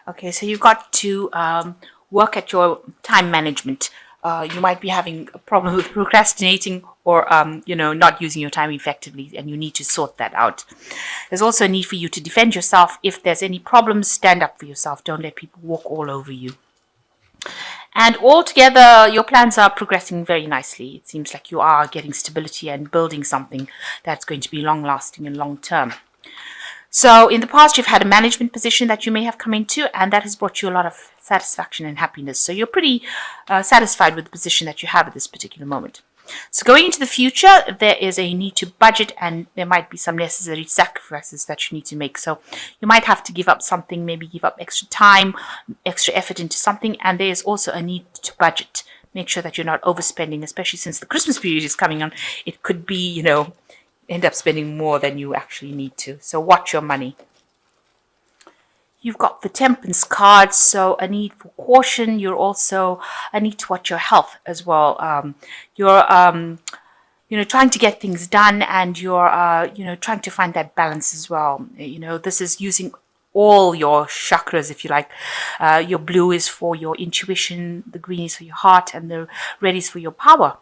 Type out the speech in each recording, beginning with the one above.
Okay, so you've got to work at your time management. You might be having a problem with procrastinating or, not using your time effectively, and you need to sort that out. There's also a need for you to defend yourself. If there's any problems, stand up for yourself. Don't let people walk all over you. And altogether, your plans are progressing very nicely. It seems like you are getting stability and building something that's going to be long lasting and long term. So in the past, you've had a management position that you may have come into, and that has brought you a lot of satisfaction and happiness. So you're pretty satisfied with the position that you have at this particular moment. So going into the future, there is a need to budget, and there might be some necessary sacrifices that you need to make. So you might have to give up something, maybe give up extra time, extra effort into something, and there is also a need to budget. Make sure that you're not overspending, especially since the Christmas period is coming on. It could be, end up spending more than you actually need to. So watch your money. You've got the Temperance card, so a need for caution. You're also a need to watch your health as well. You're trying to get things done, and you're trying to find that balance as well. This is using all your chakras, if you like. Your blue is for your intuition, the green is for your heart, and the red is for your power.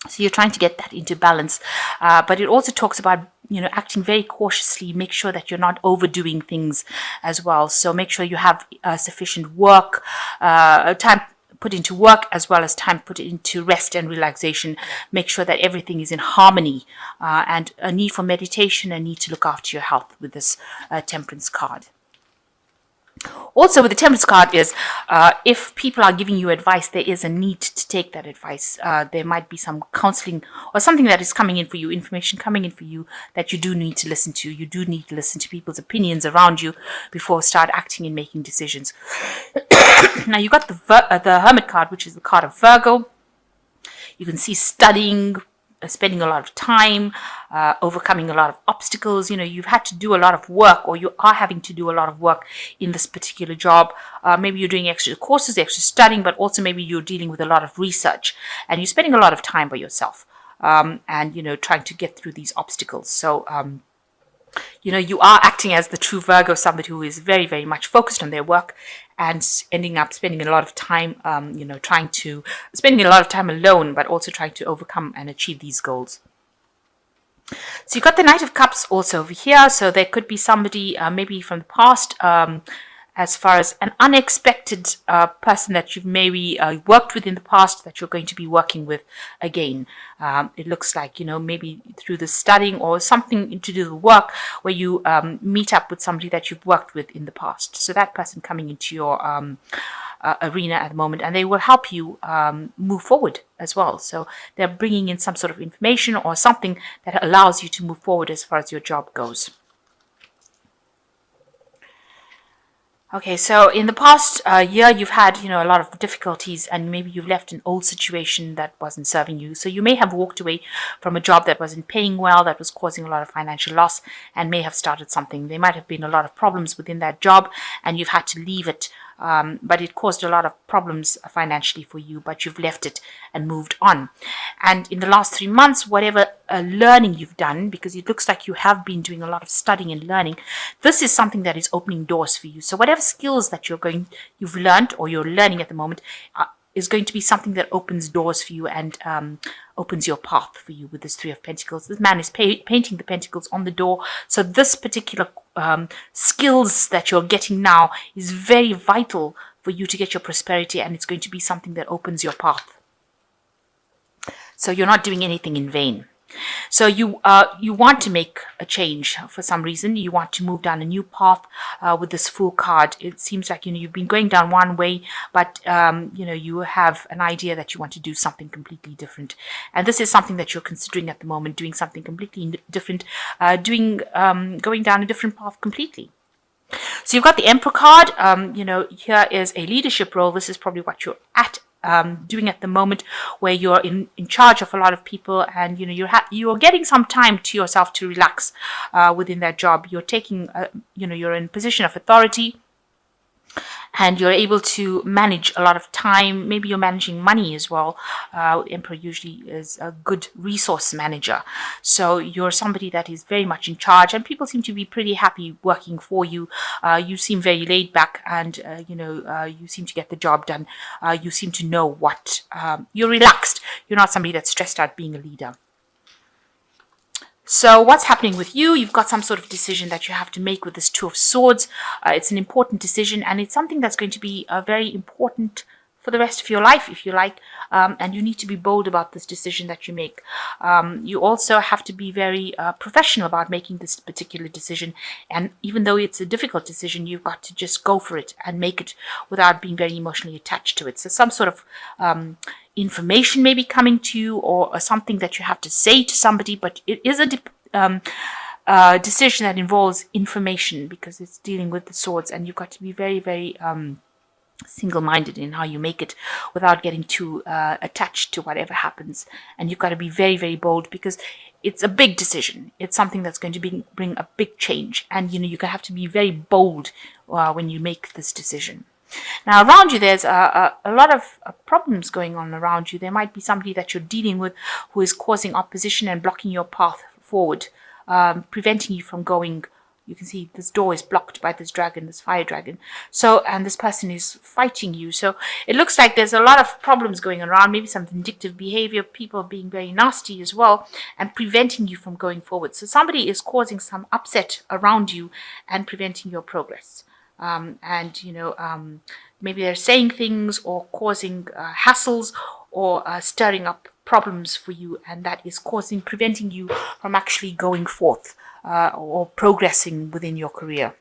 So you're trying to get that into balance, but it also talks about acting very cautiously. Make sure that you're not overdoing things as well. So make sure you have sufficient work, time put into work, as well as time put into rest and relaxation. Make sure that everything is in harmony, and a need for meditation, a need to look after your health with this Temperance card. Also, with the Temperance card is, if people are giving you advice, there is a need to take that advice. There might be some counseling or something that is coming in for you, information coming in for you that you do need to listen to. You do need to listen to people's opinions around you before start acting and making decisions. Now, you got the Hermit card, which is the card of Virgo. You can see studying, spending a lot of time, overcoming a lot of obstacles. You've had to do a lot of work, or you are having to do a lot of work in this particular job. Maybe you're doing extra courses, extra studying, but also maybe you're dealing with a lot of research, and you're spending a lot of time by yourself, and trying to get through these obstacles. So you are acting as the true Virgo, somebody who is very, very much focused on their work and ending up spending a lot of time, spending a lot of time alone, but also trying to overcome and achieve these goals. So you've got the Knight of Cups also over here. So there could be somebody maybe from the past, as far as an unexpected person that you've maybe worked with in the past that you're going to be working with again. It looks like, maybe through the studying or something to do with work where you meet up with somebody that you've worked with in the past. So that person coming into your arena at the moment, and they will help you move forward as well. So they're bringing in some sort of information or something that allows you to move forward as far as your job goes. Okay, so in the past year, you've had, a lot of difficulties, and maybe you've left an old situation that wasn't serving you. So you may have walked away from a job that wasn't paying well, that was causing a lot of financial loss, and may have started something. There might have been a lot of problems within that job, and you've had to leave it. But it caused a lot of problems financially for you, but you've left it and moved on. And in the last 3 months, whatever learning you've done, because it looks like you have been doing a lot of studying and learning, this is something that is opening doors for you. So whatever skills that you've learned or you're learning at the moment is going to be something that opens doors for you and opens your path for you with this Three of Pentacles. This man is painting the pentacles on the door. So this particular skills that you're getting now is very vital for you to get your prosperity, and it's going to be something that opens your path. So you're not doing anything in vain. So you want to make a change for some reason. You want to move down a new path with this Fool card. It seems like you've been going down one way, but you have an idea that you want to do something completely different. And this is something that you're considering at the moment, doing something completely different, going down a different path completely. So you've got the Emperor card. Here is a leadership role. This is probably what you're doing at the moment, where you're in charge of a lot of people, and you're getting some time to yourself to relax within that job. You're taking you're in a position of authority, and you're able to manage a lot of time. Maybe you're managing money as well. Emperor usually is a good resource manager, so you're somebody that is very much in charge, and people seem to be pretty happy working for you. You seem very laid back, and you seem to get the job done. You seem to know what you're relaxed. You're not somebody that's stressed out being a leader. So what's happening with you? You've got some sort of decision that you have to make with this Two of Swords. It's an important decision, and it's something that's going to be very important for the rest of your life, if you like, and you need to be bold about this decision that you make. You also have to be very professional about making this particular decision, and even though it's a difficult decision, you've got to just go for it and make it without being very emotionally attached to it. So some sort of information may be coming to you, or something that you have to say to somebody, but it is a decision that involves information, because it's dealing with the swords, and you've got to be very, very single-minded in how you make it without getting too attached to whatever happens. And you've got to be very, very bold, because it's a big decision. It's something that's going to bring a big change, and you're going to have to be very bold when you make this decision. Now, around you, there's a lot of problems going on around you. There might be somebody that you're dealing with who is causing opposition and blocking your path forward, preventing you from going. You can see this door is blocked by this dragon, this fire dragon. So, and this person is fighting you. So it looks like there's a lot of problems going around, maybe some vindictive behavior, people being very nasty as well, and preventing you from going forward. So somebody is causing some upset around you and preventing your progress. Maybe they're saying things or causing hassles, or stirring up problems for you, and that is preventing you from actually going forth or progressing within your career.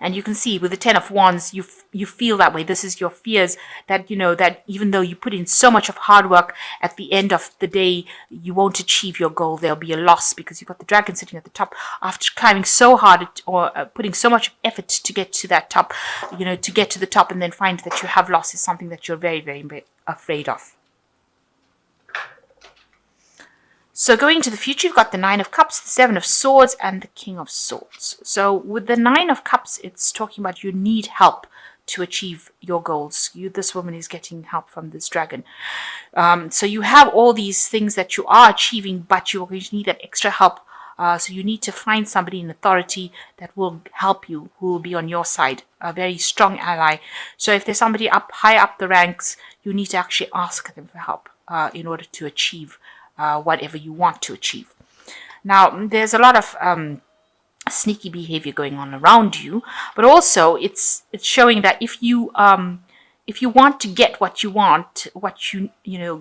And you can see with the Ten of Wands, you feel that way. This is your fears that, that even though you put in so much of hard work, at the end of the day, you won't achieve your goal. There'll be a loss, because you've got the dragon sitting at the top. After climbing so hard, or putting so much effort to get to that top, to get to the top and then find that you have lost, is something that you're very, very, very afraid of. So going into the future, you've got the Nine of Cups, the Seven of Swords, and the King of Swords. So with the Nine of Cups, it's talking about you need help to achieve your goals. This woman is getting help from this dragon. So you have all these things that you are achieving, but you're going to need that extra help. So you need to find somebody in authority that will help you, who will be on your side, a very strong ally. So if there's somebody high up the ranks, you need to actually ask them for help in order to achieve whatever you want to achieve. Now, there's a lot of sneaky behavior going on around you, but also it's showing that if you want to get what you want,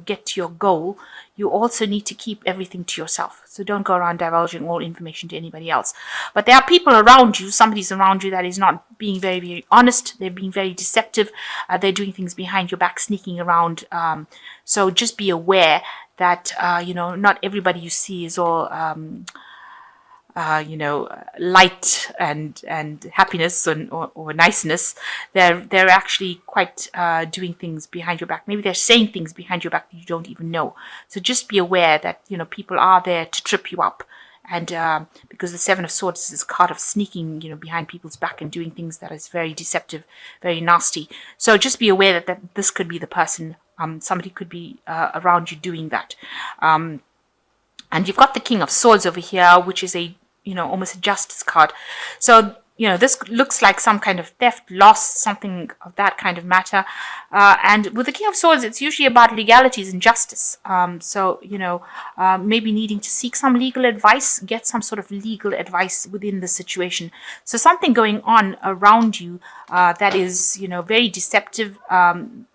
get to your goal, you also need to keep everything to yourself. So don't go around divulging all information to anybody else. But there are people around you, somebody's around you that is not being very, very honest. They're being very deceptive. They're doing things behind your back, sneaking around. So just be aware that, not everybody you see is all, light and happiness or niceness. They're actually quite doing things behind your back. Maybe they're saying things behind your back that you don't even know. So just be aware that, people are there to trip you up. And because the Seven of Swords is this card of sneaking, behind people's back and doing things that is very deceptive, very nasty. So just be aware that this could be the person. Somebody could be around you doing that. And you've got the King of Swords over here, which is almost a justice card. So, this looks like some kind of theft, loss, something of that kind of matter. And with the King of Swords, it's usually about legalities and justice. Maybe needing to seek some legal advice, get some sort of legal advice within the situation. So something going on around you that is, very deceptive,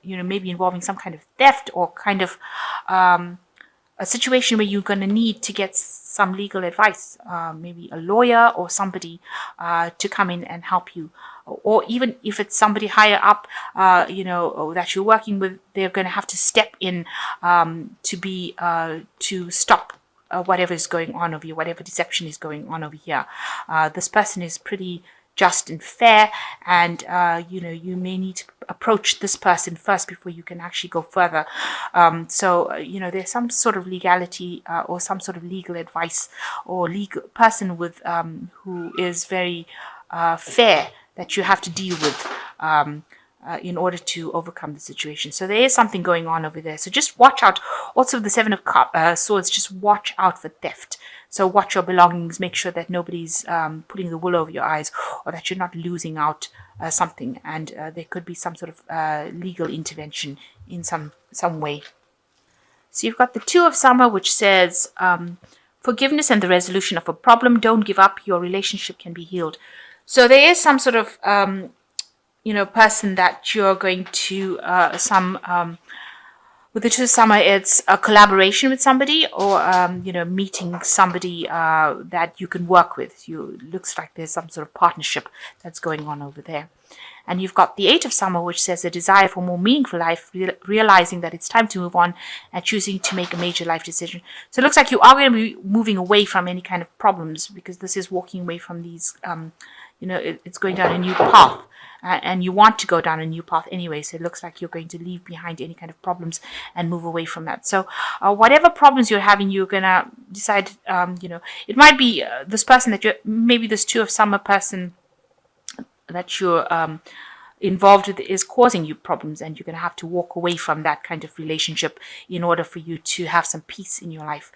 maybe involving some kind of theft, or kind of a situation where you're going to need to get some legal advice, maybe a lawyer or somebody to come in and help you. Or even if it's somebody higher up, that you're working with, they're going to have to step in to stop whatever is going on over here, whatever deception is going on over here. This person is pretty just and fair, and you may need to approach this person first before you can actually go further. There's some sort of legality or some sort of legal advice or legal person with who is very fair that you have to deal with in order to overcome the situation. So there is something going on over there. So just watch out. Also, the Seven of Swords, just watch out for theft. So watch your belongings. Make sure that nobody's putting the wool over your eyes, or that you're not losing out something. And there could be some sort of legal intervention in some way. So you've got the Two of Summer, which says forgiveness and the resolution of a problem. Don't give up. Your relationship can be healed. So there is some sort of person that you're going to with the Two of Summer, it's a collaboration with somebody, or meeting somebody that you can work with. Looks like there's some sort of partnership that's going on over there. And you've got the Eight of Summer, which says a desire for more meaningful life, realizing that it's time to move on and choosing to make a major life decision. So it looks like you are going to be moving away from any kind of problems, because this is walking away from these, it's going down a new path. And you want to go down a new path anyway, so it looks like you're going to leave behind any kind of problems and move away from that. So whatever problems you're having, you're going to decide, it might be this person that maybe this Two of Summer person that you're involved with is causing you problems, and you're going to have to walk away from that kind of relationship in order for you to have some peace in your life.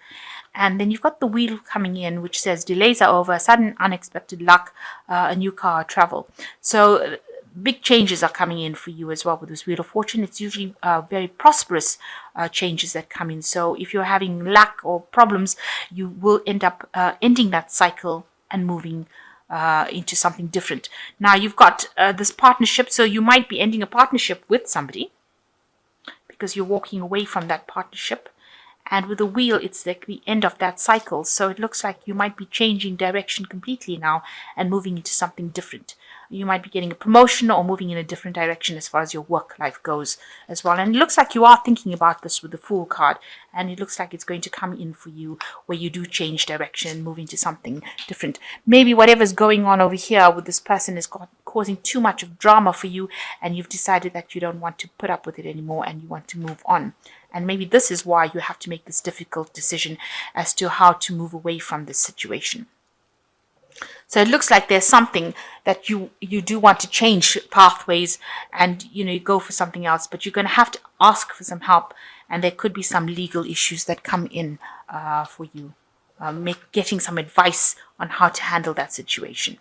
And then you've got the Wheel coming in, which says delays are over, sudden unexpected luck, a new car, travel. So big changes are coming in for you as well with this Wheel of Fortune. It's usually very prosperous changes that come in. So if you're having lack or problems, you will end up ending that cycle and moving into something different. Now you've got this partnership, so you might be ending a partnership with somebody because you're walking away from that partnership. And with the Wheel, it's like the end of that cycle. So it looks like you might be changing direction completely now and moving into something different. You might be getting a promotion or moving in a different direction as far as your work life goes as well. And it looks like you are thinking about this with the Fool card. And it looks like it's going to come in for you where you do change direction and move into something different. Maybe whatever's going on over here with this person is causing too much of drama for you, and you've decided that you don't want to put up with it anymore and you want to move on. And maybe this is why you have to make this difficult decision as to how to move away from this situation. So it looks like there's something that you do want to change pathways, and you go for something else, but you're going to have to ask for some help, and there could be some legal issues that come in for you, getting some advice on how to handle that situation.